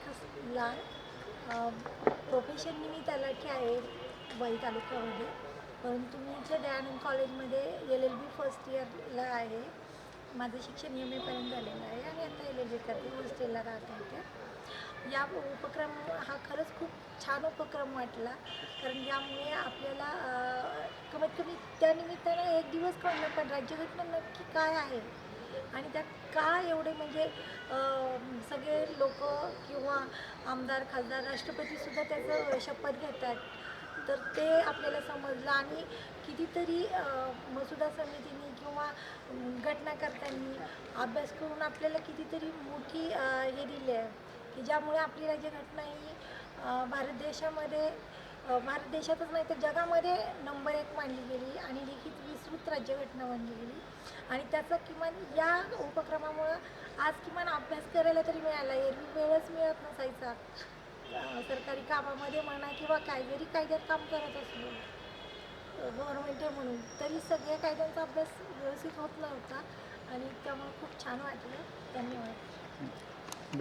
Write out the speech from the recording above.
रेखा प्रोफेशननी मी तलाठी आहे वई तालुक्यामध्ये, परंतु मी इथे दयानंद कॉलेजमध्ये LLB फर्स्ट इयरला आहे. माझं शिक्षण MA पर्यंत झालेलं आहे आणि आता LLB करते, हॉस्टेलला राहते इथे. या उपक्रम हा खरंच खूप छान उपक्रम वाटला, कारण यामुळे आपल्याला कमीत कमी त्यानिमित्तानं एक दिवस कळलं पण राज्यघटना नक्की काय आहे आणि त्या का एवढे म्हणजे सगळे लोक किंवा आमदार खासदार राष्ट्रपतीसुद्धा त्याचं शपथ घेतात, तर ते आपल्याला समजलं. आणि कितीतरी मसुदा समितीने किंवा घटनाकर्त्यांनी अभ्यास करून आपल्याला कितीतरी मोठी हे दिली आहे की ज्यामुळे आपली राज्यघटना ही भारत देशातच नाही तर जगामध्ये नंबर 1 मानली गेली आणि लिखित विस्तृत राज्यघटना बनली गेली. आणि त्याचा किमान या उपक्रमामुळं आज किमान अभ्यास करायला तरी मिळाला. एरवी वेळच मिळत नसायचा सरकारी कामामध्ये म्हणा किंवा काय, जरी कायद्यात काम करत असलो गव्हर्नमेंट आहे म्हणून, तरी सगळ्या कायद्यांचा अभ्यास व्यवस्थित होत नव्हता आणि त्यामुळे खूप छान वाटलं. धन्यवाद.